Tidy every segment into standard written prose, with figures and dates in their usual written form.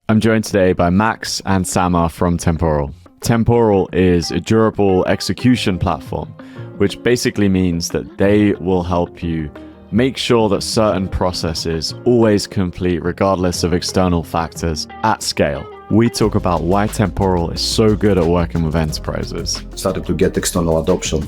I'm joined today by Max and Samar from Temporal. Temporal is a durable execution platform, which basically means that they will help you make sure that certain processes always complete regardless of external factors at scale. We talk about why Temporal is so good at working with enterprises. Started to get external adoption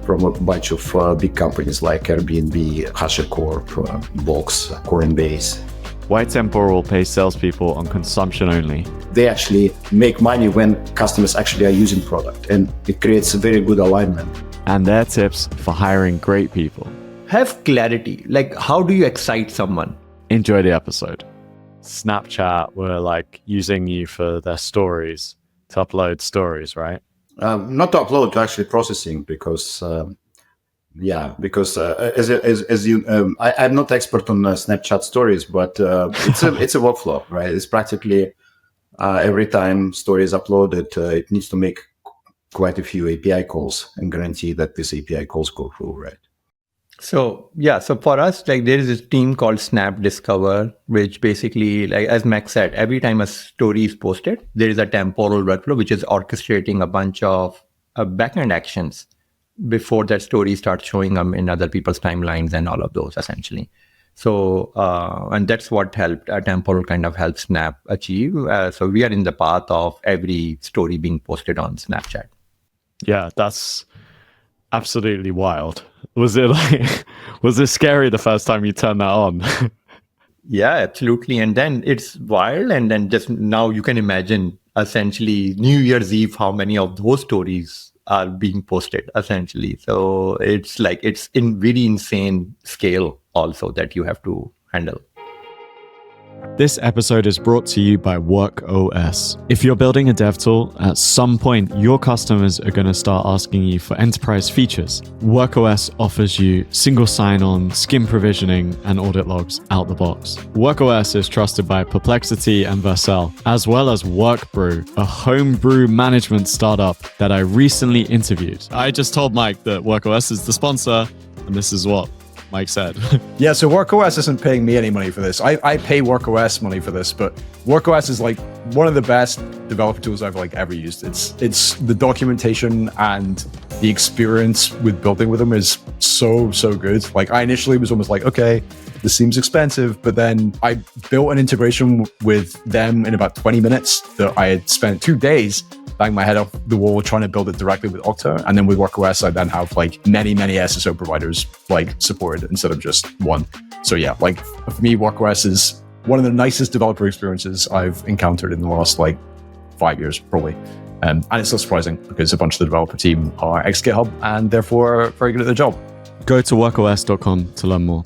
from a bunch of big companies like Airbnb, HashiCorp, Box, Coinbase. Why Temporal pays salespeople on consumption only. They actually make money when customers actually are using product, and it creates a very good alignment. And their tips for hiring great people. Have clarity. Like, how do you excite someone? Enjoy the episode. Snapchat were like using you for their stories, to upload stories, right? Not to upload, to actually processing, because as you, I'm not expert on Snapchat stories, but it's a workflow, right? It's practically every time story is uploaded, it needs to make quite a few API calls and guarantee that these API calls go through, right? So for us, like there is this team called Snap Discover, which basically, like as Max said, every time a story is posted, there is a temporal workflow, which is orchestrating a bunch of backend actions before that story starts showing up in other people's timelines and all of those essentially. So, and that's what helped Temporal kind of help Snap achieve. So we are in the path of every story being posted on Snapchat. Yeah, that's absolutely wild. Was it scary the first time you turned that on? Yeah, absolutely. And then it's wild. And then just now you can imagine essentially New Year's Eve, how many of those stories are being posted essentially. So it's like, it's in very insane scale also that you have to handle. This episode is brought to you by WorkOS. If you're building a dev tool, at some point, your customers are going to start asking you for enterprise features. WorkOS offers you single sign-on, skim provisioning, and audit logs out the box. WorkOS is trusted by Perplexity and Vercel, as well as Workbrew, a homebrew management startup that I recently interviewed. I just told Mike that WorkOS is the sponsor, and this is what Mike said. Yeah, so WorkOS isn't paying me any money for this. I pay WorkOS money for this, but WorkOS is like one of the best developer tools I've like ever used. It's the documentation and the experience with building with them is so good. Like I initially was almost like, okay, this seems expensive, but then I built an integration with them in about 20 minutes that I had spent 2 days bang my head off the wall trying to build it directly with Okta. And then with WorkOS, I then have like many SSO providers like supported instead of just one. So yeah, like for me, WorkOS is one of the nicest developer experiences I've encountered in the last like 5 years, probably. And it's not surprising because a bunch of the developer team are ex-GitHub and therefore very good at their job. Go to workos.com to learn more.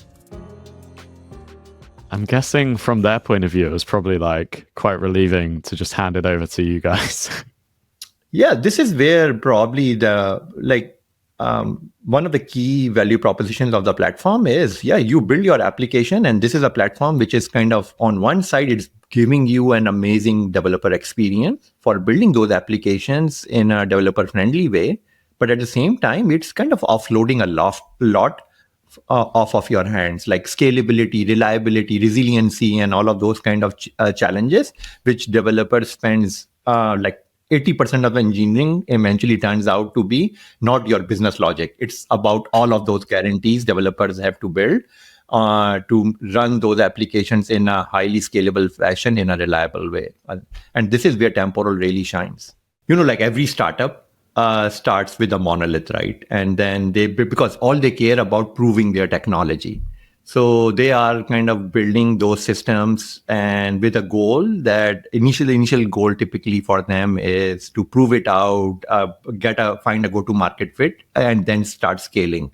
I'm guessing from their point of view, it was probably like quite relieving to just hand it over to you guys. Yeah, this is where probably the one of the key value propositions of the platform is, you build your application, and this is a platform which is kind of on one side, it's giving you an amazing developer experience for building those applications in a developer-friendly way. But at the same time, it's kind of offloading a lot off of your hands, like scalability, reliability, resiliency, and all of those kind of challenges, which developers spends like 80% of engineering eventually turns out to be not your business logic. It's about all of those guarantees developers have to build to run those applications in a highly scalable fashion in a reliable way. And this is where Temporal really shines. You know, like every startup starts with a monolith, right? And then because all they care about proving their technology. So they are kind of building those systems and with a goal that initial goal typically for them is to prove it out, find a go-to-market fit, and then start scaling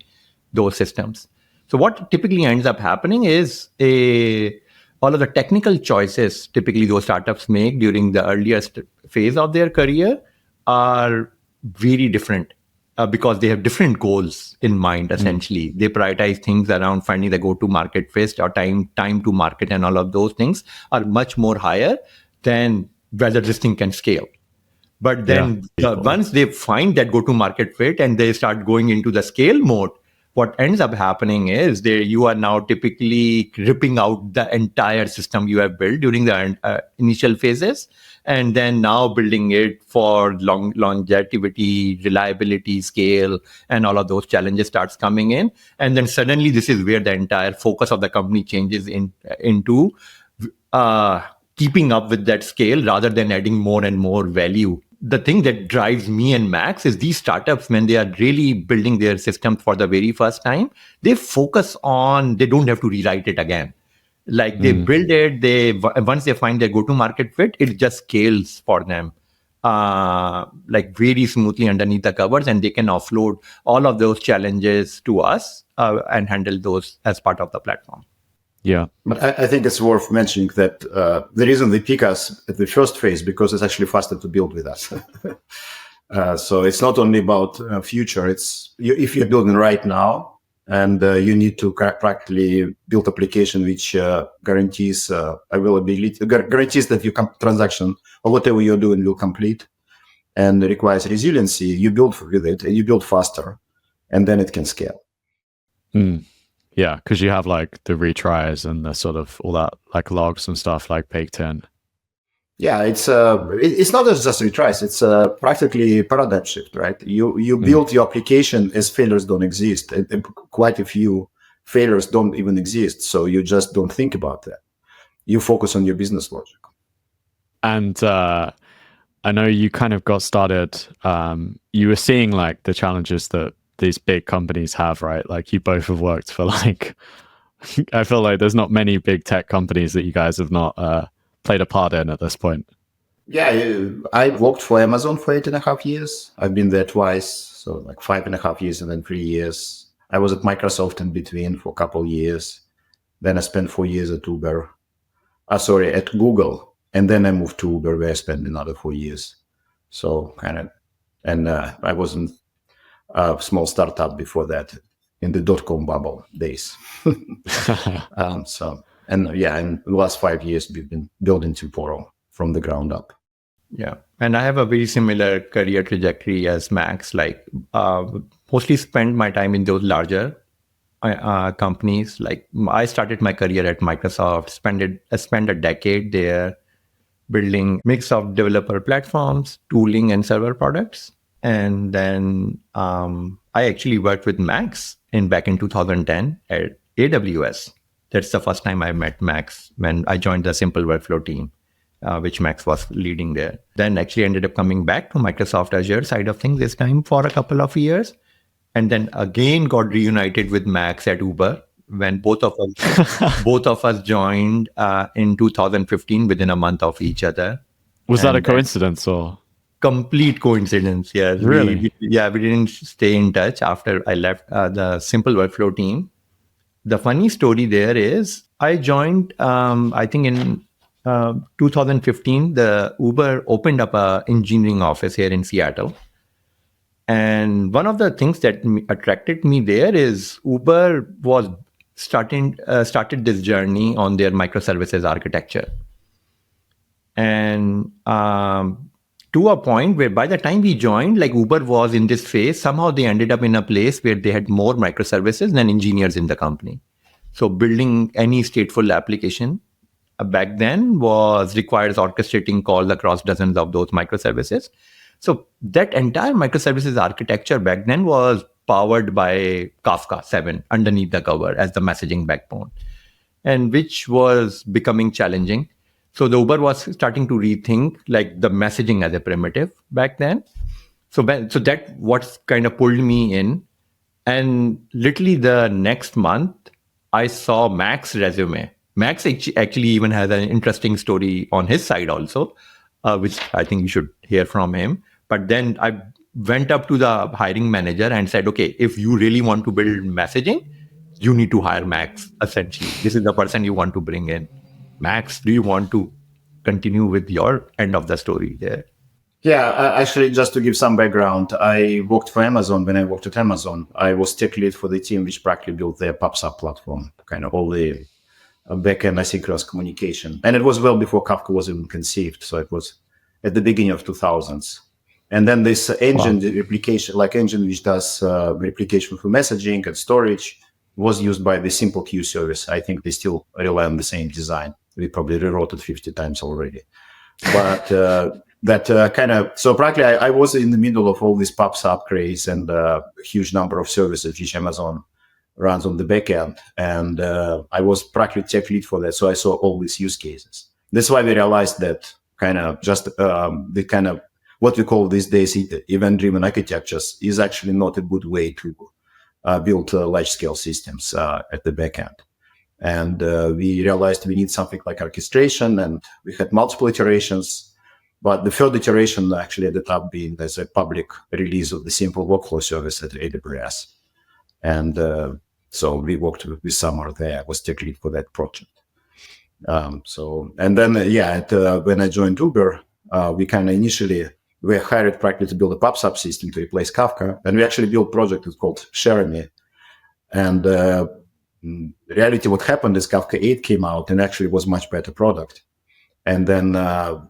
those systems. So what typically ends up happening is all of the technical choices typically those startups make during the earliest phase of their career are very different. Because they have different goals in mind, essentially. They prioritize things around finding the go-to-market fit or time to market, and all of those things are much more higher than whether this thing can scale. But then once they find that go-to-market fit and they start going into the scale mode, what ends up happening is you are now typically ripping out the entire system you have built during the initial phases, and then now building it for longevity, reliability, scale, and all of those challenges starts coming in. And then suddenly this is where the entire focus of the company changes into keeping up with that scale rather than adding more and more value. The thing that drives me and Max is these startups, when they are really building their system for the very first time, they focus on, they don't have to rewrite it again. Like they build it, once they find their go-to-market fit, it just scales for them like very smoothly underneath the covers, and they can offload all of those challenges to us and handle those as part of the platform. Yeah. But I think it's worth mentioning that the reason they pick us at the first phase, because it's actually faster to build with us. So it's not only about future. It's if you're building right now and you need to practically build application which guarantees availability, guarantees that your transaction or whatever you're doing will complete and requires resiliency, you build with it and you build faster, and then it can scale. Yeah, because you have like the retries and the sort of all that like logs and stuff like baked in. Yeah, it's not just retries. It's practically paradigm shift, right? You build your application as failures don't exist. And quite a few failures don't even exist. So you just don't think about that. You focus on your business logic. And I know you kind of got started. You were seeing like the challenges that these big companies have, right? Like you both have worked for like, I feel like there's not many big tech companies that you guys have not played a part in at this point. Yeah, I worked for Amazon for 8.5 years. I've been there twice, so like 5.5 years and then 3 years. I was at Microsoft in between for a couple of years. Then I spent 4 years at at Google. And then I moved to Uber, where I spent another 4 years. So I wasn't a small startup before that in the .com bubble days. In the last 5 years, we've been building Temporal from the ground up. Yeah. And I have a very similar career trajectory as Max, like mostly spend my time in those larger companies. Like I started my career at Microsoft, spent a decade there building mix of developer platforms, tooling, and server products. And then I actually worked with Max back in 2010 at AWS. That's the first time I met Max when I joined the Simple Workflow team, which Max was leading there. Then actually ended up coming back to Microsoft Azure side of things this time for a couple of years. And then again got reunited with Max at Uber when both of us joined in 2015 within a month of each other. Was that a coincidence or? Complete coincidence, yeah. Really? We didn't stay in touch after I left the Simple Workflow team. The funny story there is I joined, I think in 2015, the Uber opened up an engineering office here in Seattle. And one of the things that attracted me there is Uber was started this journey on their microservices architecture. And to a point where by the time we joined, like Uber was in this phase, somehow they ended up in a place where they had more microservices than engineers in the company. So building any stateful application back then requires orchestrating calls across dozens of those microservices. So that entire microservices architecture back then was powered by Kafka 7 underneath the cover as the messaging backbone, and which was becoming challenging. So the Uber was starting to rethink like the messaging as a primitive back then. So that what's kind of pulled me in. And literally the next month, I saw Max's resume. Max actually even has an interesting story on his side also, which I think you should hear from him. But then I went up to the hiring manager and said, okay, if you really want to build messaging, you need to hire Max, essentially. This is the person you want to bring in. Max, do you want to continue with your end of the story there? Yeah, actually, just to give some background, I worked for Amazon. When I worked at Amazon, I was tech lead for the team which practically built their PubSub platform, kind of all the backend asynchronous communication. And it was well before Kafka was even conceived. So it was at the beginning of 2000s. And then this engine replication, like engine which does replication for messaging and storage, was used by the simple queue service. I think they still rely on the same design. We probably rewrote it 50 times already. But so practically I was in the middle of all these PubSub upgrades and a huge number of services which Amazon runs on the back end. And I was practically tech lead for that. So I saw all these use cases. That's why we realized that the kind of what we call these days event-driven architectures is actually not a good way to build large-scale systems at the back end. And we realized we need something like orchestration, and we had multiple iterations. But the third iteration actually ended up being there's a public release of the simple workflow service at AWS. And so we worked with Samar there. I was tech lead for that project. When I joined Uber, we kind of initially we hired practically to build a PubSub system to replace Kafka. And we actually built a project that's called Jeremy. And in reality, what happened is Kafka 8 came out and actually was much better product. And then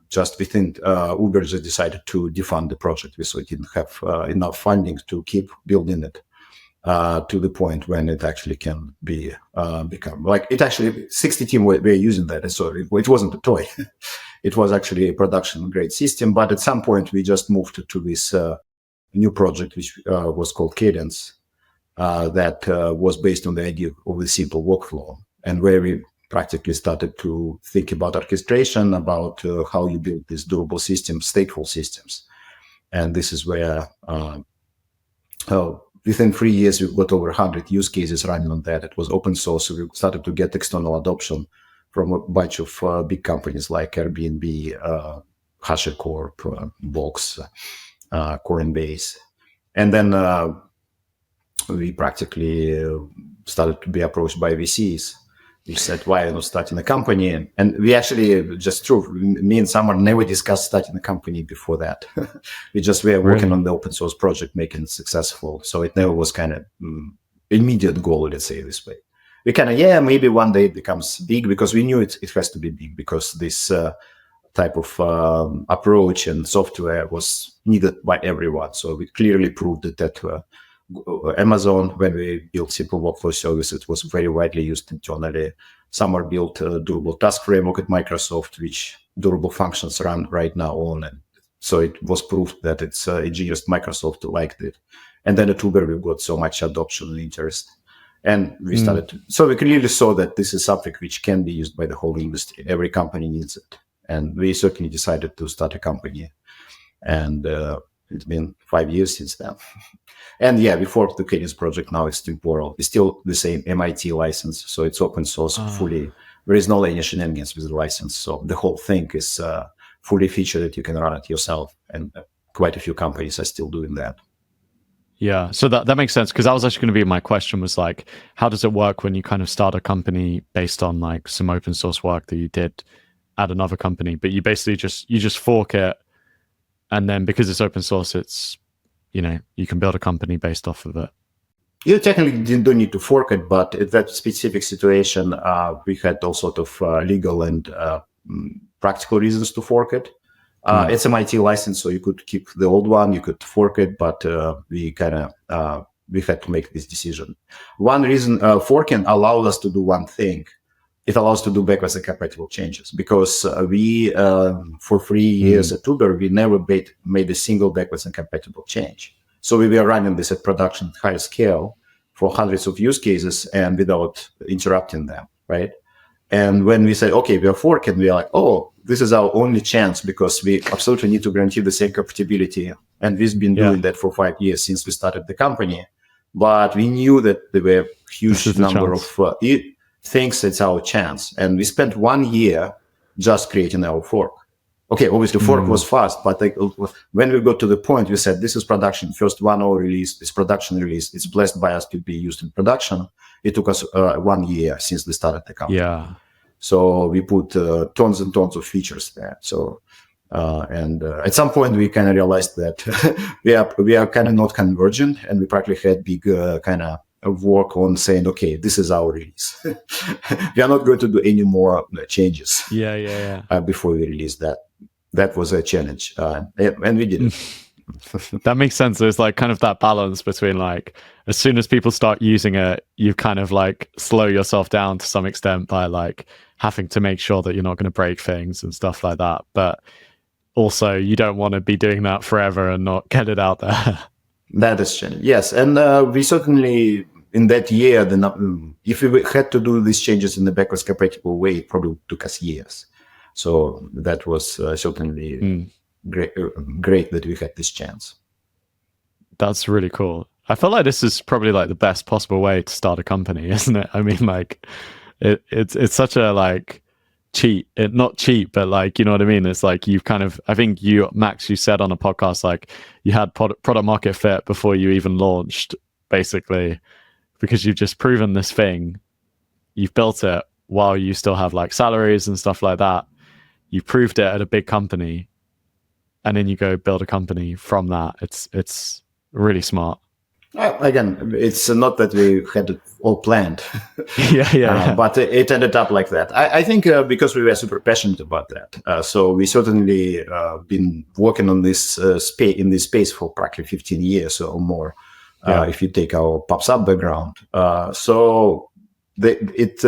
just within Uber just decided to defund the project. So it didn't have enough funding to keep building it to the point when it actually can be become like it actually 60 team were using that. So it wasn't a toy. It was actually a production grade system. But at some point we just moved to this new project, which was called Cadence, that was based on the idea of the simple workflow, and where we practically started to think about orchestration, about how you build these durable systems, stateful systems. And this is where within 3 years, we've got over 100 use cases running on that. It was open source. So we started to get external adoption from a bunch of big companies like Airbnb, HashiCorp, Box, Coinbase. And then we practically started to be approached by VCs. We said, why are you not starting a company? And we actually, just true, me and Samar never discussed starting a company before that. We just were working on the open source project, making it successful. So it never was kind of immediate goal, let's say this way. We kind of, maybe one day it becomes big, because we knew it has to be big, because this type of approach and software was needed by everyone. So we clearly proved that Amazon, when we built simple workflow service, it was very widely used internally. Samar built a durable task framework at Microsoft, which durable functions run right now on. And so it was proved that it's engineers Microsoft liked it. And then at Uber, we got so much adoption and interest. And we started so we clearly saw that this is something which can be used by the whole industry. Every company needs it. And we certainly decided to start a company. And it's been 5 years since then. And before the Cadence project, now it's Temporal. It's still the same MIT license, so it's open source fully. There is no any shenanigans with the license, so the whole thing is fully featured that you can run it yourself. And quite a few companies are still doing that. Yeah, so that makes sense, because that was actually going to be my question, was like, how does it work when you kind of start a company based on like some open source work that you did at another company, but you basically just fork it, and then because it's open source, it's you can build a company based off of it. You technically don't need to fork it, but in that specific situation, we had all sort of legal and practical reasons to fork it. It's a MIT license, so you could keep the old one, you could fork it, but we had to make this decision. One reason forking allowed us to do one thing. It allows to do backwards and compatible changes, because we, for 3 years at Uber, we never made a single backwards and compatible change. So we were running this at production at higher scale for hundreds of use cases and without interrupting them, right? And when we said, okay, we are forking, we are like, oh, this is our only chance, because we absolutely need to guarantee the same compatibility. And we've been doing that for 5 years since we started the company. But we knew that there were a huge number of thinks it's our chance. And we spent 1 year just creating our fork. Okay, obviously fork was fast, but when we got to the point, we said, this is production, first 1.0 release, this production release, it's blessed by us to be used in production. It took us 1 year since we started the company. Yeah. So we put tons and tons of features there. So, and at some point we kind of realized that we are kind of not convergent, and we practically had big kind of work on saying, okay, this is our release. We are not going to do any more changes. Yeah. Before we release that. That was a challenge, and we did it. That makes sense. There's like kind of that balance between like, as soon as people start using it, you kind of like slow yourself down to some extent by like having to make sure that you're not going to break things and stuff like that. But also you don't want to be doing that forever and not get it out there. That is true. Yes. And we certainly, in that year, if we had to do these changes in the backwards compatible way, it probably took us years. So that was certainly great that we had this chance. That's really cool. I feel like this is probably like the best possible way to start a company, isn't it? I mean, like it's such a like not cheap, but like, you know what I mean? It's like you've kind of, I think you, Max, you said on a podcast, like you had product market fit before you even launched, basically, because you've just proven this thing. You've built it while you still have like salaries and stuff like that. You proved it at a big company, and then you go build a company from that. It's really smart. Again, it's not that we had it all planned. Yeah. But it ended up like that. I think because we were super passionate about that. So we certainly been working on this in this space for practically 15 years or more, if you take our Pops Up background. So it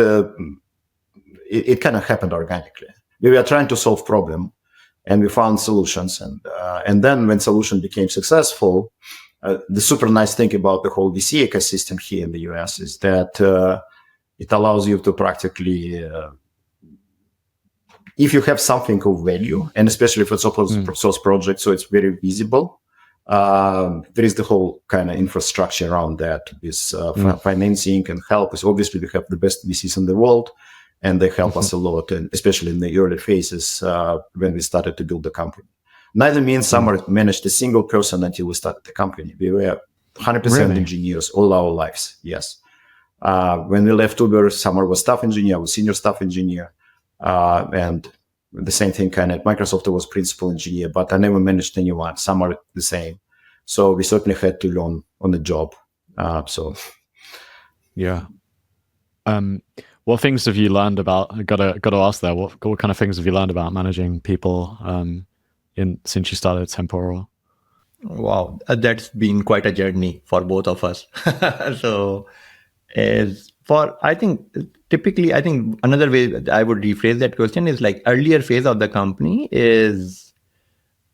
kind of happened organically. We were trying to solve problem, and we found solutions. And then when solution became successful, the super nice thing about the whole VC ecosystem here in the US is that it allows you to practically, if you have something of value, and especially if it's open source project, so it's very visible, there is the whole kind of infrastructure around that with financing and help. Because obviously we have the best VCs in the world, and they help us a lot, and especially in the early phases when we started to build the company. Neither me and Samar managed a single person until we started the company. We were 100% engineers all our lives. Yes. When we left Uber, Samar was staff engineer, I was senior staff engineer. And the same thing kind of at Microsoft, I was principal engineer, but I never managed anyone. Samar the same. So we certainly had to learn on the job. Yeah. What things have you learned about? I gotta ask there. What kind of things have you learned about managing people since you started Temporal? Wow, that's been quite a journey for both of us. So, I think another way that I would rephrase that question is like earlier phase of the company is,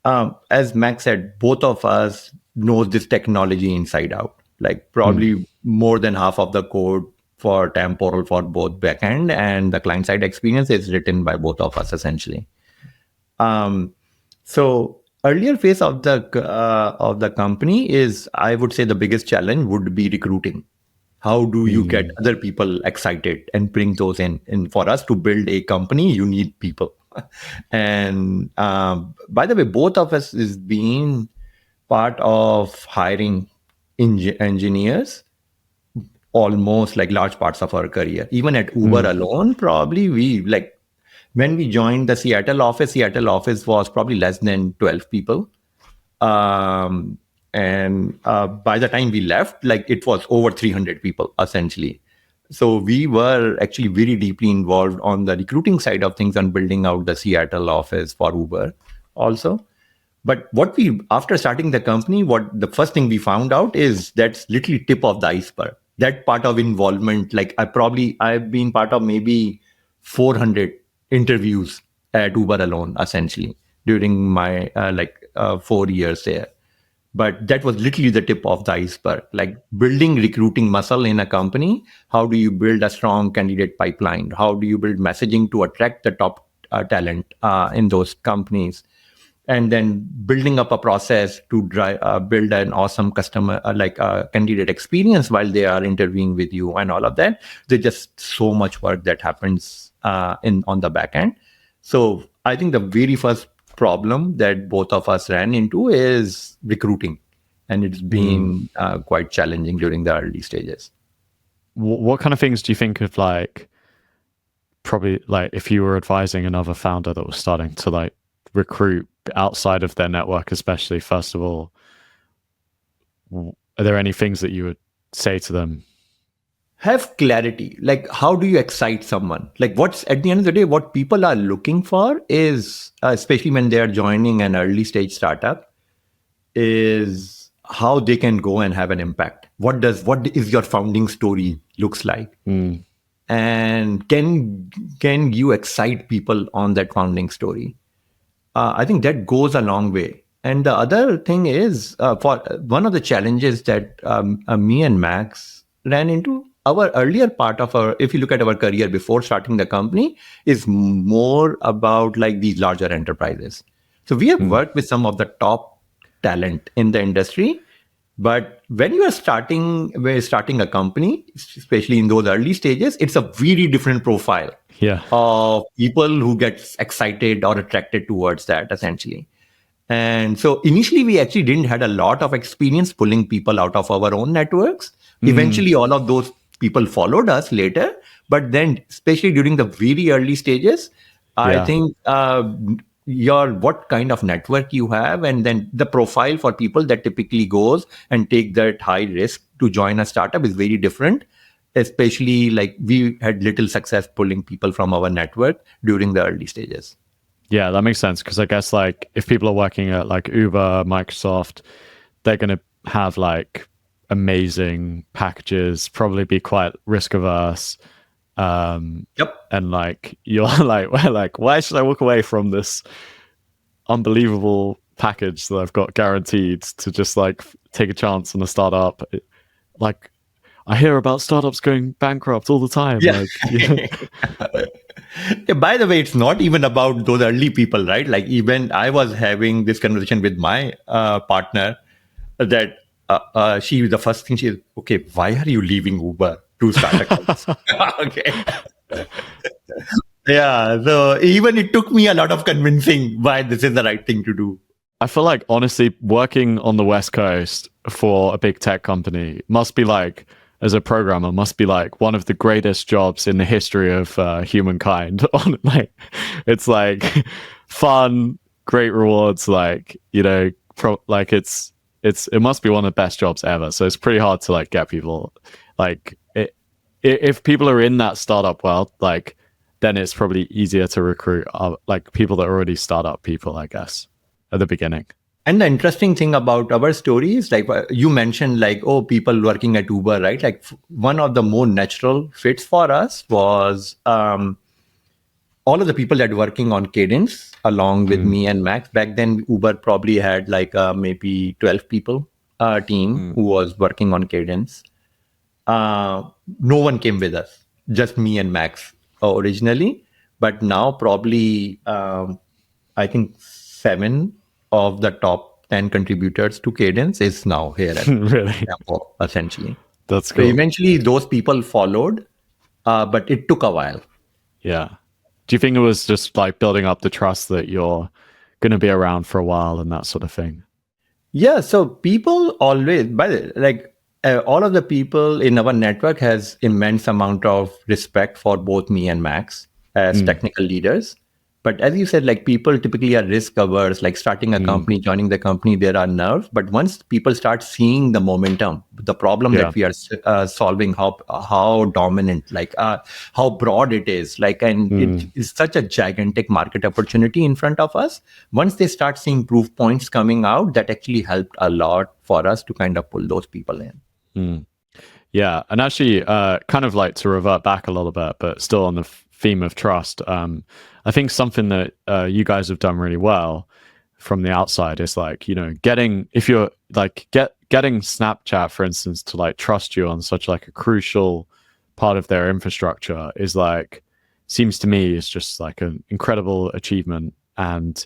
as Max said, both of us knows this technology inside out. Like probably more than half of the code for Temporal for both backend and the client side experience is written by both of us essentially. So earlier phase of the company is, I would say, the biggest challenge would be recruiting. How do you get other people excited and bring those in? And for us to build a company, you need people. And by the way, both of us is being part of hiring engineers almost like large parts of our career. Even at Uber alone, probably when we joined the Seattle office was probably less than 12 people. And by the time we left, it was over 300 people, essentially. So we were actually very deeply involved on the recruiting side of things and building out the Seattle office for Uber also. But after starting the company, the first thing we found out is that's literally tip of the iceberg. That part of involvement, I've been part of maybe 400 interviews at Uber alone, essentially, during my 4 years there. But that was literally the tip of the iceberg, like building recruiting muscle in a company. How do you build a strong candidate pipeline? How do you build messaging to attract the top talent in those companies? And then building up a process to build an awesome customer, candidate experience while they are interviewing with you and all of that. There's just so much work that happens on the back end. So I think the very first problem that both of us ran into is recruiting. And it's been quite challenging during the early stages. What kind of things do you think of probably if you were advising another founder that was starting to recruit outside of their network, especially, first of all, are there any things that you would say to them? Have clarity. How do you excite someone? What's at the end of the day, what people are looking for is, especially when they are joining an early stage startup, is how they can go and have an impact. What is your founding story looks like? And can you excite people on that founding story? I think that goes a long way. And the other thing is, for one of the challenges that me and Max ran into, our earlier part of if you look at our career before starting the company, is more about like these larger enterprises. So we have worked with some of the top talent in the industry. But when we're starting a company, especially in those early stages, it's a very different profile of people who get excited or attracted towards that, essentially. And so initially, we actually didn't had a lot of experience pulling people out of our own networks. Eventually, all of those people followed us later. But then, especially during the very early stages, I think what kind of network you have, and then the profile for people that typically goes and take that high risk to join a startup is very different. Especially like we had little success pulling people from our network during the early stages. Yeah, that makes sense, because I guess like if people are working at like Uber, Microsoft, they're going to have like amazing packages, probably be quite risk averse. And like you're like, why should I walk away from this unbelievable package that I've got guaranteed to just like take a chance on a startup? Like I hear about startups going bankrupt all the time. By the way, it's not even about those early people, right? Like even I was having this conversation with my partner that the first thing she is, okay, why are you leaving Uber to start a company? Okay. Yeah. So even it took me a lot of convincing why this is the right thing to do. I feel like honestly, working on the West Coast for a big tech company must be like, as a programmer, must be like one of the greatest jobs in the history of humankind. Like, it's like fun, great rewards. Like, you know, it must be one of the best jobs ever. So it's pretty hard to like get people like if people are in that startup world, like then it's probably easier to recruit like people that are already startup people, I guess, at the beginning. And the interesting thing about our story is like you mentioned, like, oh, people working at Uber, right? Like one of the more natural fits for us was all of the people that were working on Cadence along with me and Max. Back then, Uber probably had like maybe 12 people team who was working on Cadence. No one came with us, just me and Max originally. But now probably, I think 7 of the top 10 contributors to Cadence is now here at really? Temporal, essentially. That's cool. So eventually those people followed, but it took a while. Yeah. Do you think it was just like building up the trust that you're going to be around for a while and that sort of thing? Yeah. So people always, all of the people in our network has immense amount of respect for both me and Max as technical leaders. But as you said, like people typically are risk averse, like starting a company, joining the company, there are nerves. But once people start seeing the momentum, the problem that we are solving, how dominant, like how broad it is, like, and it is such a gigantic market opportunity in front of us. Once they start seeing proof points coming out, that actually helped a lot for us to kind of pull those people in. Yeah. And actually, kind of like to revert back a little bit, but still on the theme of trust, I think something that you guys have done really well from the outside is like, you know, getting Snapchat, for instance, to like trust you on such like a crucial part of their infrastructure is like, seems to me is just like an incredible achievement. And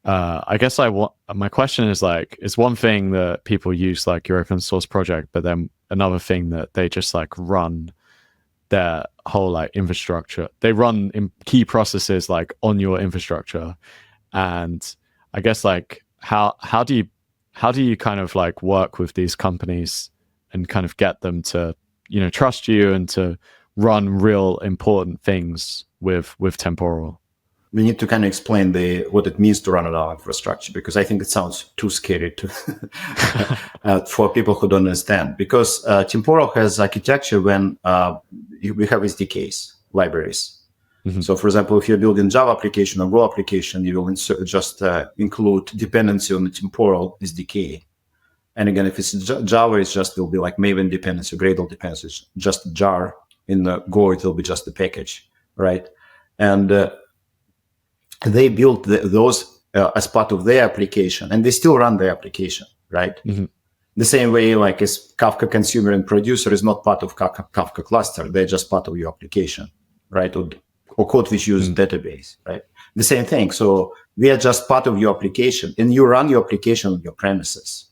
I guess my question is like, it's one thing that people use like your open source project, but then another thing that they just like run their whole like infrastructure. They run in key processes like on your infrastructure. And I guess like how do you kind of like work with these companies and kind of get them to, you know, trust you and to run real important things with Temporal? We need to kind of explain what it means to run on our infrastructure, because I think it sounds too scary to for people who don't understand. Because Temporal has architecture when we have SDKs, libraries, So, for example, if you're building Java application or Go application, you will just include dependency on the Temporal SDK. And again, if it's Java, it just will be like Maven dependency, Gradle dependency, just jar. In the Go, it will be just the package, right? And they built those as part of their application, and they still run their application, right? The same way, like as Kafka consumer and producer is not part of Kafka cluster; they're just part of your application, right? Or code which uses database, right? The same thing. So we are just part of your application, and you run your application on your premises,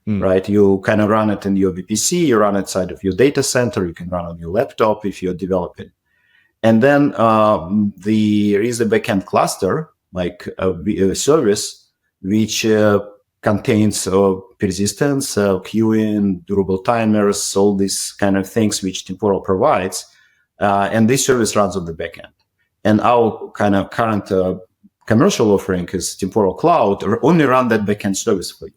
right? You kind of run it in your VPC, you run it inside of your data center, you can run on your laptop if you're developing. And then there is a backend cluster, like a service, which contains persistence, queuing, durable timers, all these kind of things which Temporal provides. And this service runs on the backend. And our kind of current commercial offering is Temporal Cloud, only run that backend service for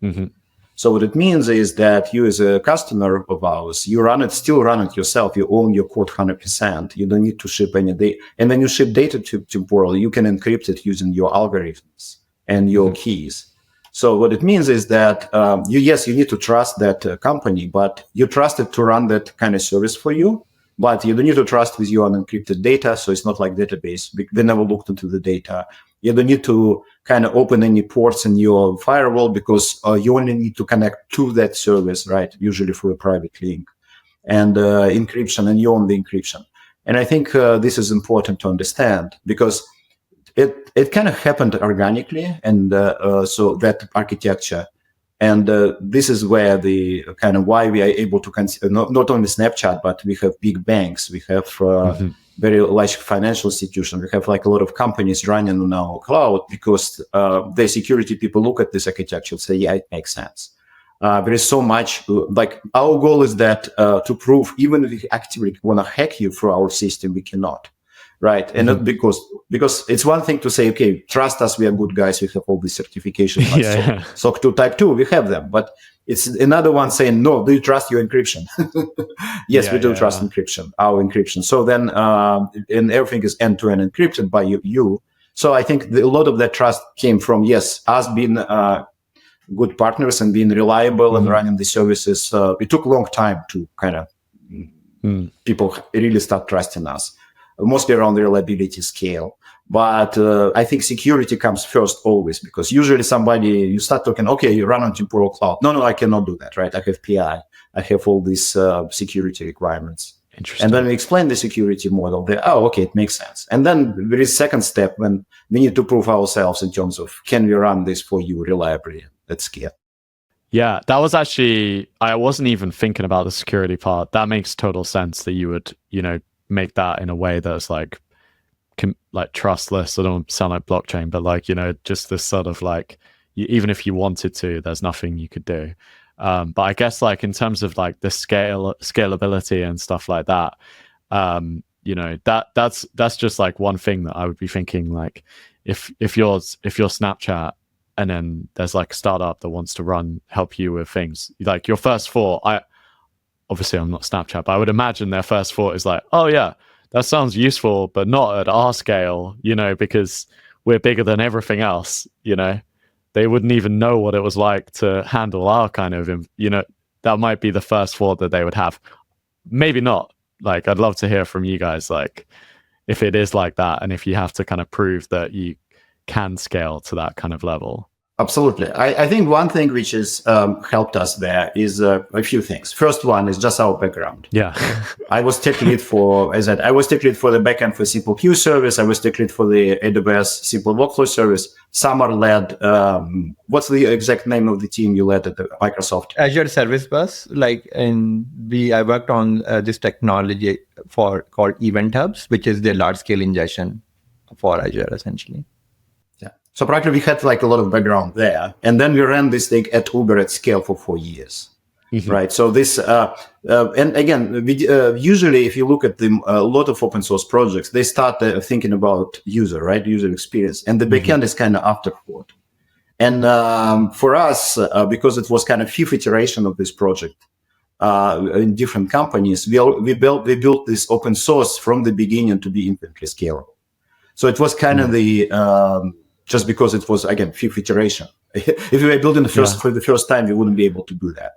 you. So what it means is that you as a customer of ours, you still run it yourself. You own your code 100%. You don't need to ship any data. And when you ship data to Temporal, you can encrypt it using your algorithms and your keys. So what it means is that, you need to trust that company, but you trust it to run that kind of service for you. But you don't need to trust with your unencrypted data. So it's not like database. We never looked into the data. You don't need to kind of open any ports in your firewall because you only need to connect to that service, right? Usually through a private link and encryption, and you own the encryption. And I think this is important to understand because it kind of happened organically, and so that architecture. And this is where the kind of why we are able to consider not only Snapchat, but we have big banks, we have very large financial institutions, we have like a lot of companies running on our cloud because the security people look at this architecture and say, yeah, it makes sense. There is so much, like our goal is that to prove even if we actively want to hack you through our system, we cannot. Right. And not because it's one thing to say, okay, trust us, we are good guys, we have all these certifications. Like SOC 2 Type 2, we have them. But it's another one saying, no, do you trust your encryption? Yes, we do trust encryption, our encryption. So then, and everything is end-to-end encrypted by you. So I think a lot of that trust came from, us being good partners and being reliable and running the services. It took a long time to kind of people really start trusting us. Mostly around the reliability scale. But I think security comes first always, because usually you start talking, okay, you run on Temporal Cloud. No, I cannot do that, right? I have PI. I have all these security requirements. Interesting. And then we explain the security model. Okay, it makes sense. And then there is second step when we need to prove ourselves in terms of, can we run this for you reliably at scale? Yeah, that was actually, I wasn't even thinking about the security part. That makes total sense that you would, make that in a way that's like trustless. I don't want to sound like blockchain, but just this sort of even if you wanted to, there's nothing you could do. But I guess in terms of the scalability and stuff like that, that's just one thing that I would be thinking, if you're Snapchat and then there's a startup that wants to help you with things, your first thought, obviously I'm not Snapchat, but I would imagine their first thought is oh yeah, that sounds useful, but not at our scale, because we're bigger than everything else, They wouldn't even know what it was like to handle our kind of, that might be the first thought that they would have. Maybe not. I'd love to hear from you guys, if it is like that, and if you have to kind of prove that you can scale to that kind of level. Absolutely. I think one thing which has helped us there is a few things. First one is just our background. Yeah. I was tech lead for the backend for Simple Queue service. I was tech lead for the AWS Simple Workflow service. Samar led, what's the exact name of the team you led at the Microsoft? Azure Service Bus. I worked on this technology called Event Hubs, which is the large scale ingestion for Azure essentially. So practically we had a lot of background there. And then we ran this thing at Uber at scale for 4 years, right? So this, and again, usually if you look at a lot of open source projects, they start thinking about user experience. And the backend is kind of afterthought. And for us, because it was kind of fifth iteration of this project, in different companies, we built this open source from the beginning to be infinitely scalable. So it was kind of the just because it was, again, fifth iteration. If we were building for the first time, we wouldn't be able to do that.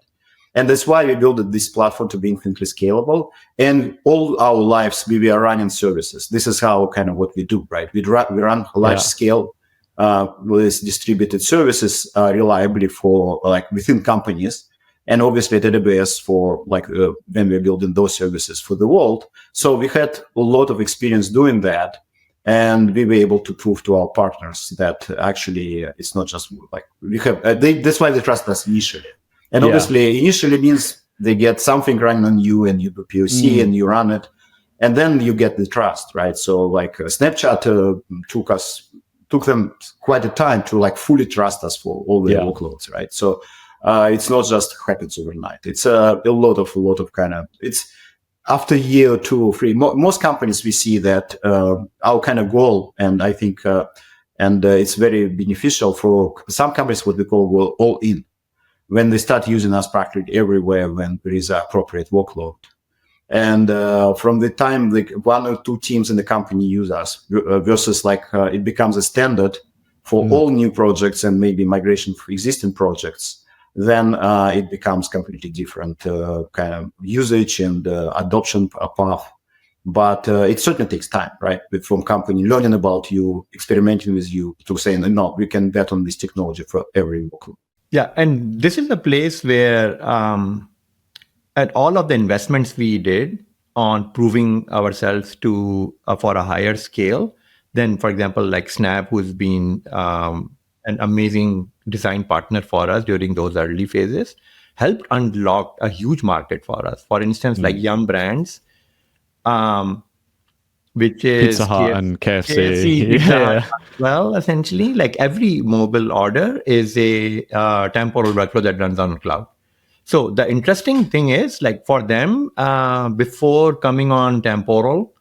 And that's why we built this platform to be infinitely scalable. And all our lives, we were running services. This is how kind of what we do, right? We run large scale with distributed services reliably for like within companies. And obviously at AWS for like when we're building those services for the world. So we had a lot of experience doing that. And we were able to prove to our partners that actually it's not just like we have, that's why they trust us initially. And obviously initially means they get something running on you and you do POC and you run it. And then you get the trust, right? So like Snapchat took them quite a time to like fully trust us for all the workloads, right? So it's not just happens overnight. It's a lot of kind of, it's after a year or 2 or 3, most companies we see that our kind of goal, and I think, it's very beneficial for some companies, what we call all in, when they start using us practically everywhere when there is an appropriate workload. And from the time like 1 or 2 teams in the company use us versus like it becomes a standard for all new projects and maybe migration for existing projects, then it becomes completely different kind of usage and adoption path. But it certainly takes time, right? From company learning about you, experimenting with you, to saying, no, we can bet on this technology for every workload. Yeah, and this is a place where at all of the investments we did on proving ourselves to for a higher scale, then, for example, like Snap, who's been an amazing design partner for us during those early phases, helped unlock a huge market for us. For instance, like Yum Brands, which is Pizza Hut and KFC. Well, essentially, like every mobile order is a temporal workflow that runs on cloud. So the interesting thing is, like for them, before coming on Temporal,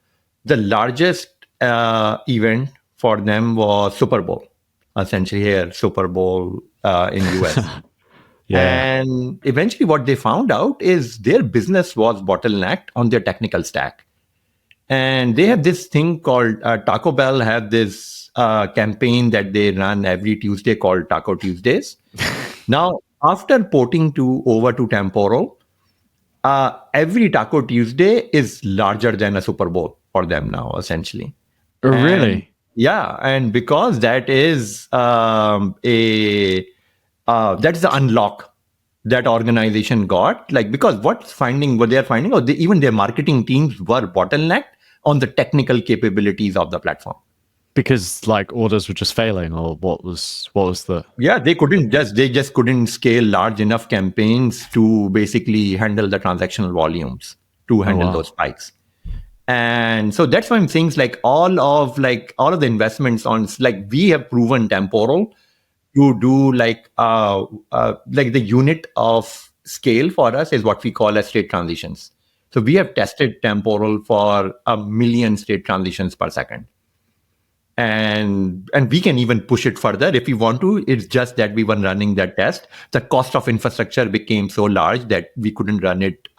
the largest event for them was Super Bowl. Essentially here, Super Bowl in US. And eventually what they found out is their business was bottlenecked on their technical stack. And they have this thing called Taco Bell have this campaign that they run every Tuesday called Taco Tuesdays. Now, after porting over to Temporal, every Taco Tuesday is larger than a Super Bowl for them now, essentially. Really? Yeah, and because that is that is the unlock that organization got, like because what they are finding out, even their marketing teams were bottlenecked on the technical capabilities of the platform. Because like orders were just failing, or what was the? Yeah, they just couldn't scale large enough campaigns to basically handle the transactional volumes to handle those spikes. And so that's why I'm saying like all of the investments on like we have proven Temporal to do like the unit of scale for us is what we call as state transitions. So we have tested Temporal for 1 million state transitions per second. And we can even push it further if we want to. It's just that we were running that test. The cost of infrastructure became so large that we couldn't run it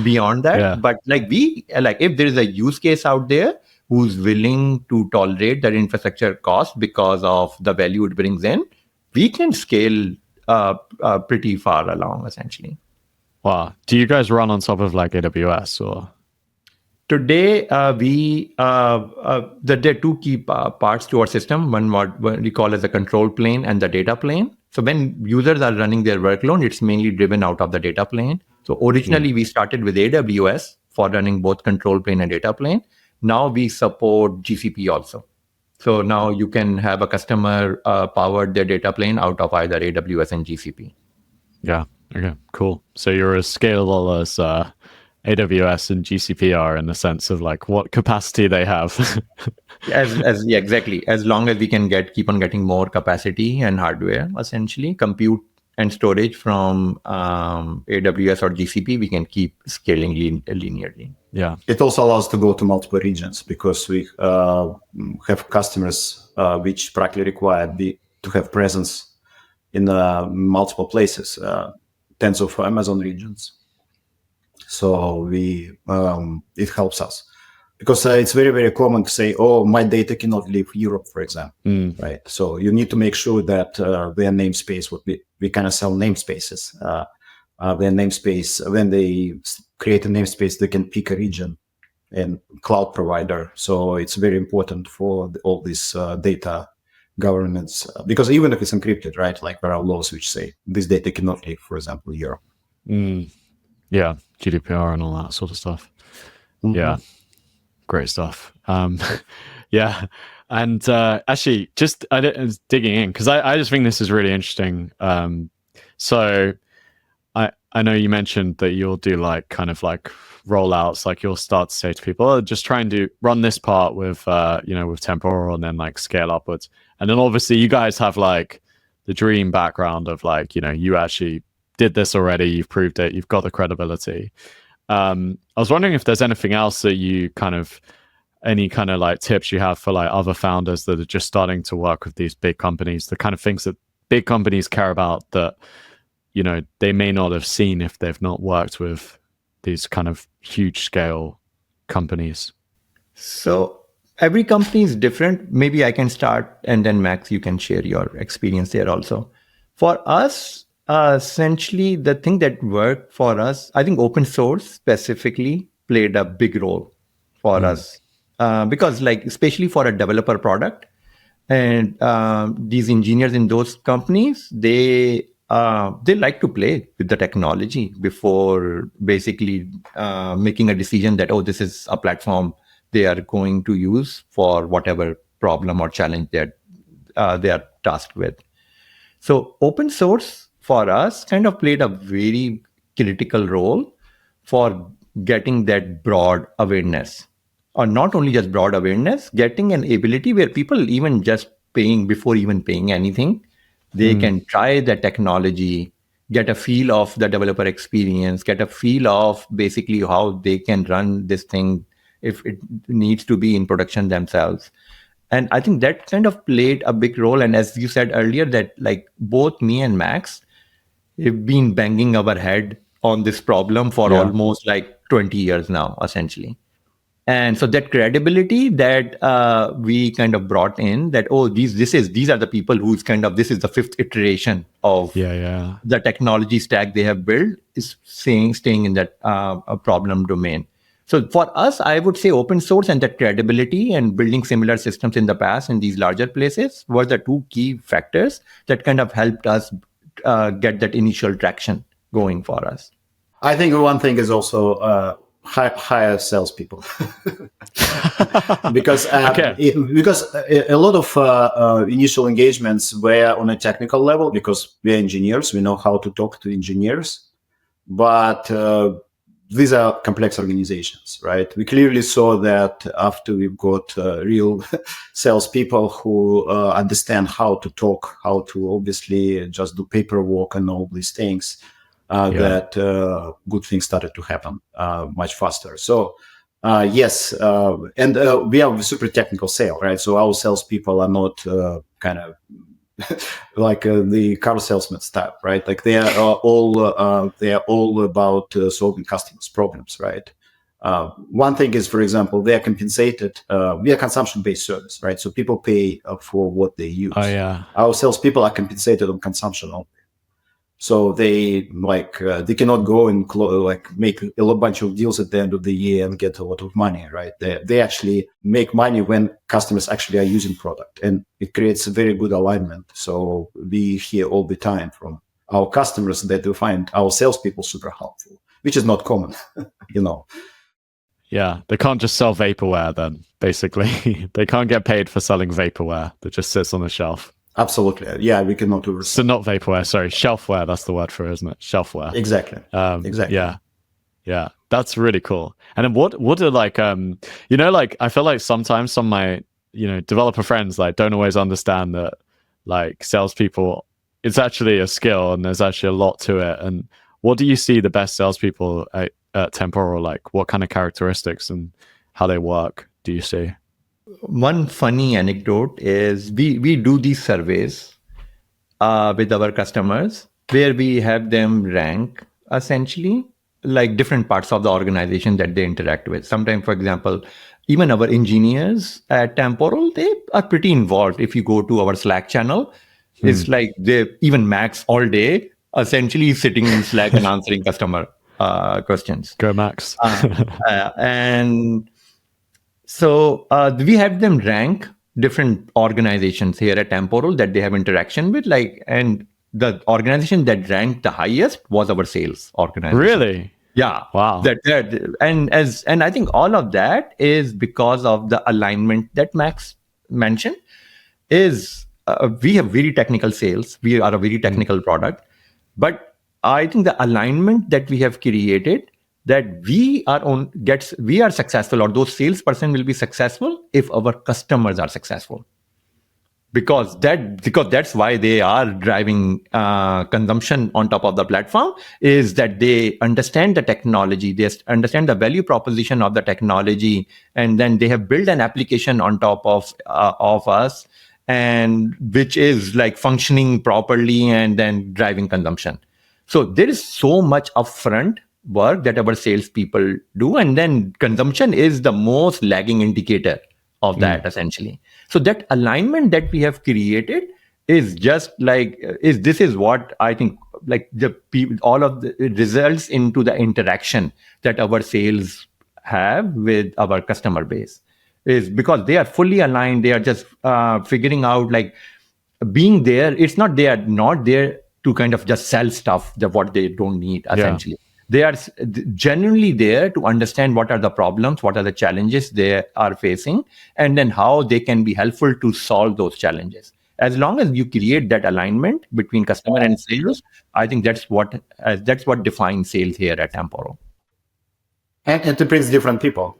beyond that. Yeah. But if there is a use case out there who's willing to tolerate that infrastructure cost because of the value it brings in, we can scale pretty far along, essentially. Wow. Do you guys run on top of like AWS or? Today, there are 2 key parts to our system. One what we call as the control plane and the data plane. So when users are running their workload, it's mainly driven out of the data plane. So originally, we started with AWS for running both control plane and data plane. Now we support GCP also. So now you can have a customer powered their data plane out of either AWS and GCP. Yeah. Okay, cool. So you're as scalable as AWS and GCP are in the sense of like what capacity they have. Exactly. As long as we can keep on getting more capacity and hardware, essentially compute and storage from AWS or GCP, we can keep scaling linearly. Yeah. It also allows to go to multiple regions because we have customers which practically require to have presence in multiple places. tens of Amazon regions. So it helps us because it's very, very common to say, oh, my data cannot leave Europe, for example, right? So you need to make sure that their namespace, we kind of sell namespaces. Their namespace, when they create a namespace, they can pick a region and cloud provider. So it's very important for all this data governance, because even if it's encrypted, right? Like there are laws which say this data cannot leave, for example, Europe. Yeah, GDPR and all that sort of stuff. Yeah, great stuff. Yeah, and actually, just I was digging in because I just think this is really interesting. So I know you mentioned that you'll do like kind of like rollouts, like you'll start to say to people, oh, just try and run this part with with Temporal and then like scale upwards. And then obviously you guys have like the dream background of like, you actually did this already, you've proved it, you've got the credibility. I was wondering if there's anything else that you any kind of like tips you have for like other founders that are just starting to work with these big companies, the kind of things that big companies care about that, they may not have seen if they've not worked with these kind of huge scale companies. So every company is different. Maybe I can start and then Max, you can share your experience there also. For us, essentially the thing that worked for us, I think open source specifically played a big role for us because like, especially for a developer product and these engineers in those companies, they like to play with the technology before basically making a decision that, oh, this is a platform they are going to use for whatever problem or challenge that they are tasked with. So open source for us kind of played a very critical role for getting that broad awareness, or not only just broad awareness, getting an ability where people even just paying before even paying anything, they can try the technology, get a feel of the developer experience, get a feel of basically how they can run this thing if it needs to be in production themselves. And I think that kind of played a big role. And as you said earlier, that like both me and Max have been banging our head on this problem for almost like 20 years now, essentially. And so that credibility that we kind of brought in, that, oh, these are the people who's kind of, this is the fifth iteration of the technology stack they have built, is staying in that problem domain. So for us, I would say open source and that credibility and building similar systems in the past in these larger places were the two key factors that kind of helped us get that initial traction going for us. I think one thing is also hire salespeople because a lot of initial engagements were on a technical level because we're engineers, we know how to talk to engineers, but these are complex organizations, right? We clearly saw that after we've got real salespeople who understand how to talk, how to obviously just do paperwork and all these things, that good things started to happen much faster. So yes, and we have a super technical sale, right? So our salespeople are not kind of like the car salesman type, right? Like they are all about solving customers' problems, right? One thing is, for example, they are compensated. We are consumption-based service, right? So people pay for what they use. Oh yeah. Our salespeople are compensated on consumption only. So they they cannot go and make a bunch of deals at the end of the year and get a lot of money, right? They actually make money when customers actually are using product, and it creates a very good alignment. So we hear all the time from our customers that we find our salespeople super helpful, which is not common, Yeah, they can't just sell vaporware then, basically. They can't get paid for selling vaporware that just sits on the shelf. Absolutely. Yeah, we cannot do So not vaporware, sorry, shelfware, that's the word for it, isn't it? Shelfware. Exactly. Exactly. Yeah, that's really cool. And then what are like, I feel like sometimes some of my, developer friends don't always understand that salespeople, it's actually a skill and there's actually a lot to it. And what do you see the best salespeople at Temporal, what kind of characteristics and how they work do you see? One funny anecdote is we do these surveys with our customers, where we have them rank essentially like different parts of the organization that they interact with. Sometimes, for example, even our engineers at Temporal, they are pretty involved. If you go to our Slack channel, it's like they even Max all day essentially sitting in Slack and answering customer questions. Go Max. And so we have them rank different organizations here at Temporal that they have interaction with, and the organization that ranked the highest was our sales organization. Really? Yeah. Wow. And I think all of that is because of the alignment that Max mentioned. Is we have very technical sales. We are a very technical product, but I think the alignment that we have created, that we are successful, or those salesperson will be successful if our customers are successful. Because that's why they are driving consumption on top of the platform, is that they understand the technology, they understand the value proposition of the technology, and then they have built an application on top of us, and which is like functioning properly and then driving consumption. So there is so much upfront work that our salespeople do, and then consumption is the most lagging indicator of that essentially. So that alignment that we have created is just like this is what I think like all of the results into the interaction that our sales have with our customer base, is because they are fully aligned. They are just figuring out, like, being there. It's not, they are not there to kind of just sell stuff that what they don't need essentially. They are genuinely there to understand what are the problems, what are the challenges they are facing, and then how they can be helpful to solve those challenges. As long as you create that alignment between customer and sales, I think that's what defines sales here at Temporal. And it brings different people,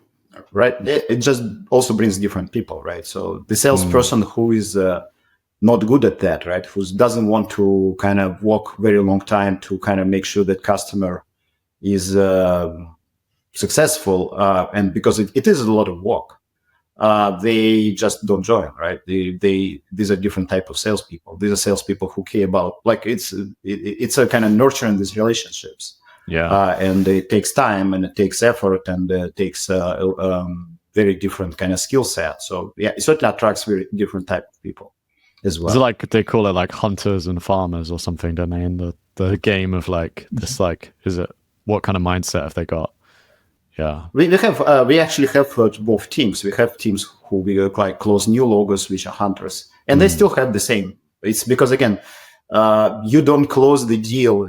right? It just also brings different people, right? So the salesperson who is not good at that, right? Who doesn't want to kind of walk very long time to kind of make sure that customer is successful, and because it is a lot of work, they just don't join, right? These are different type of salespeople. These are salespeople who care about, like, it's a kind of nurturing these relationships. And it takes time, and it takes effort, and it takes very different kind of skill set. So yeah, it certainly attracts very different type of people as well. Is it like they call it like hunters and farmers or something, don't they? In the game of like this, like, is it, what kind of mindset have they got? Yeah, we actually have both teams. We have teams who we like close new logos, which are hunters, and they still have the same. It's because, again, you don't close the deal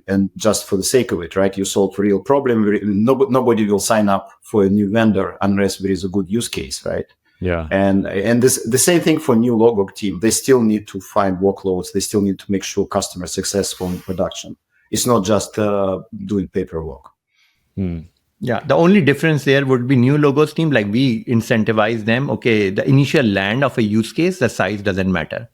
and just for the sake of it, right? You solve a real problem. Nobody will sign up for a new vendor unless there is a good use case, right? Yeah, and this the same thing for new logo team. They still need to find workloads. They still need to make sure customer successful in production. It's not just doing paperwork. Yeah, the only difference there would be new logos team. Like, we incentivize them. Okay, the initial land of a use case, the size doesn't matter.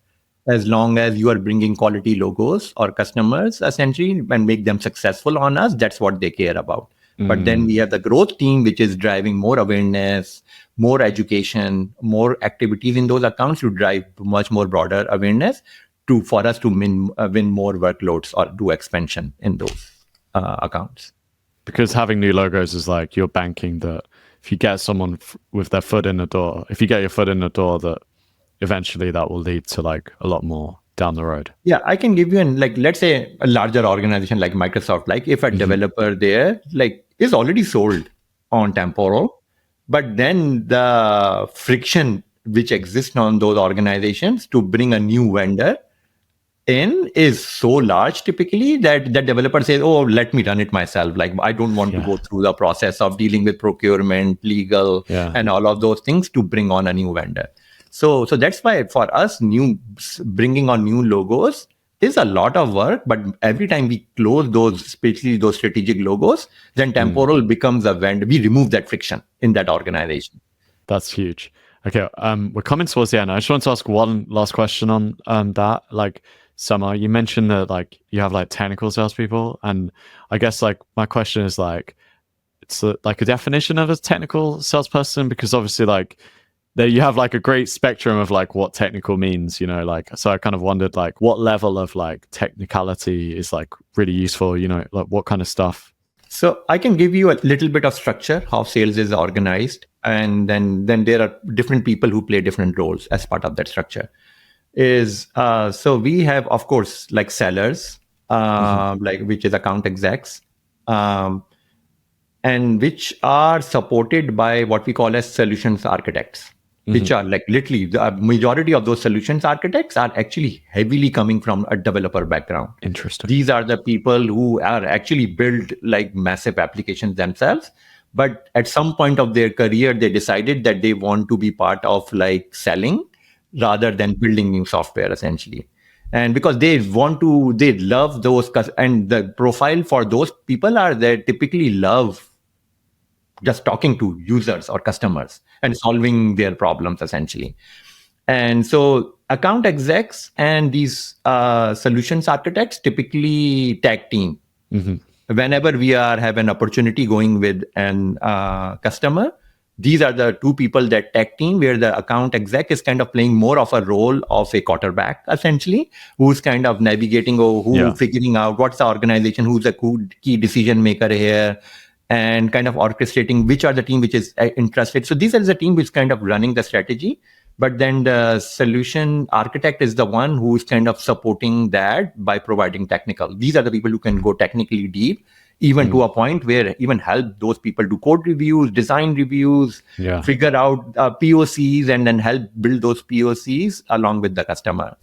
As long as you are bringing quality logos or customers essentially and make them successful on us, that's what they care about. But then we have the growth team, which is driving more awareness, more education, more activities in those accounts to drive much more broader awareness for us to win more workloads or do expansion in those accounts. Because having new logos is like you're banking that if you get someone with their foot in the door, if you get your foot in the door, that eventually that will lead to like a lot more down the road. Yeah, I can give you like, let's say a larger organization like Microsoft, like if a developer there like is already sold on Temporal, but then the friction which exists on those organizations to bring a new vendor in is so large typically that the developer says, oh, let me run it myself. Like, I don't want to go through the process of dealing with procurement, legal, and all of those things to bring on a new vendor. So that's why for us, bringing on new logos is a lot of work. But every time we close those, especially those strategic logos, then Temporal becomes a vendor. We remove that friction in that organization. That's huge. Okay, we're coming towards the end. I just want to ask one last question on that. Like, Samar, you mentioned that like you have like technical salespeople, and I guess like my question is like, it's like a definition of a technical salesperson, because obviously like there you have like a great spectrum of like what technical means, you know, like, so I kind of wondered like what level of like technicality is like really useful, you know, like what kind of stuff. So I can give you a little bit of structure, how sales is organized. And then there are different people who play different roles as part of that structure. So we have, of course, like sellers, like which is account execs, and which are supported by what we call as solutions architects, which are like literally the majority of those solutions architects are actually heavily coming from a developer background. Interesting. These are the people who are actually build like massive applications themselves. But at some point of their career, they decided that they want to be part of like selling rather than building new software, essentially. And because they love those, and the profile for those people are they typically love just talking to users or customers and solving their problems, essentially. And so account execs and these solutions architects typically tag team. Whenever we have an opportunity going with an customer, these are the two people that tag team, where the account exec is kind of playing more of a role of a quarterback, essentially, who's kind of navigating figuring out what's the organization, who's the key decision maker here, and kind of orchestrating which are the team which is interested. So these are the team which is kind of running the strategy. But then the solution architect is the one who's kind of supporting that by providing technical. These are the people who can go technically deep, even to a point where even help those people do code reviews, design reviews, figure out POCs, and then help build those POCs along with the customer.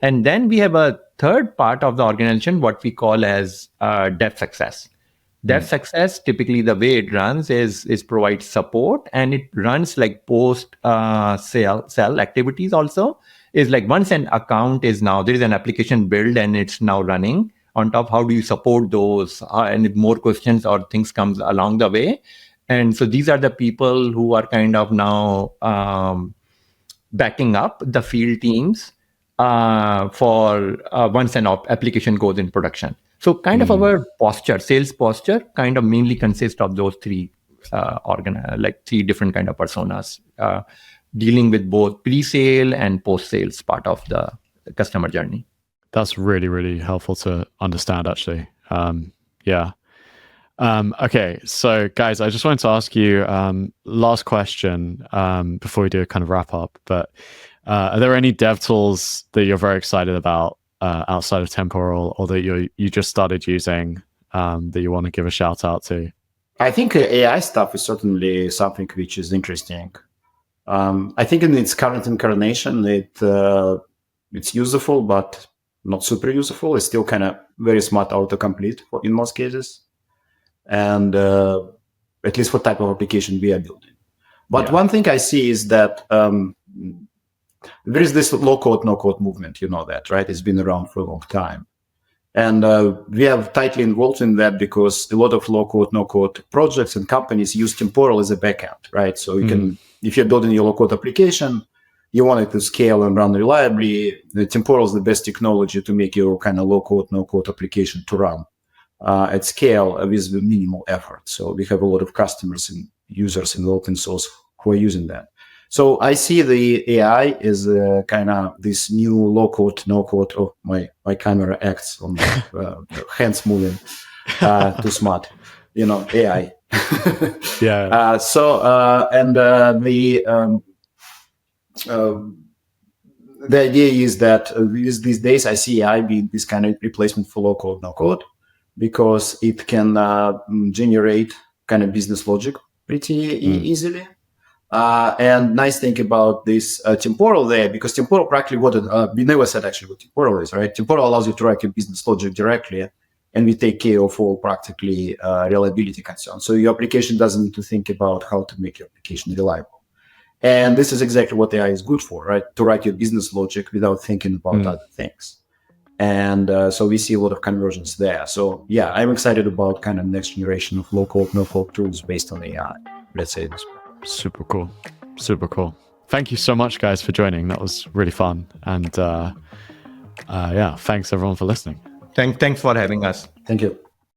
And then we have a third part of the organization, what we call as dev success. Dev success, typically the way it runs is provide support, and it runs like post sell activities also. Is like once an account is now, there is an application build and it's now running on top, how do you support those? And if more questions or things comes along the way. And so these are the people who are kind of now backing up the field teams for once an application goes in production. So kind of our posture, sales posture, kind of mainly consists of those three three different kind of personas, dealing with both pre-sale and post-sales part of the customer journey. That's really, really helpful to understand, actually. Okay, so guys, I just wanted to ask you last question before we do a kind of wrap up. But are there any dev tools that you're very excited about outside of Temporal, or that you just started using that you want to give a shout out to? I think AI stuff is certainly something which is interesting. I think in its current incarnation, it's useful, but not super useful. It's still kind of very smart autocomplete in most cases, and at least for type of application we are building. But one thing I see is that there is this low-code, no-code movement. You know that, right? It's been around for a long time. And we are tightly involved in that because a lot of low-code, no-code projects and companies use Temporal as a backend, right? So you can, if you're building your low-code application, you want it to scale and run reliably. The Temporal is the best technology to make your kind of low-code, no-code application to run at scale with minimal effort. So we have a lot of customers and users in the open source who are using that. So I see the AI as kind of this new low-code, no-code. Oh, my camera acts on my hands moving too smart. You know, AI. The idea is that these days I see AI being this kind of replacement for low-code, no-code, because it can generate kind of business logic pretty easily. And nice thing about this Temporal there, because Temporal practically we never said actually what Temporal is, right? Temporal allows you to write your business logic directly, and we take care of all practically reliability concerns. So your application doesn't need to think about how to make your application reliable. And this is exactly what AI is good for, right? To write your business logic without thinking about other things. And so we see a lot of conversions there. So yeah, I'm excited about kind of next generation of low-code, no-code tools based on AI. Let's say this. Super cool. Thank you so much, guys, for joining. That was really fun. And thanks everyone for listening. Thanks for having us. Thank you.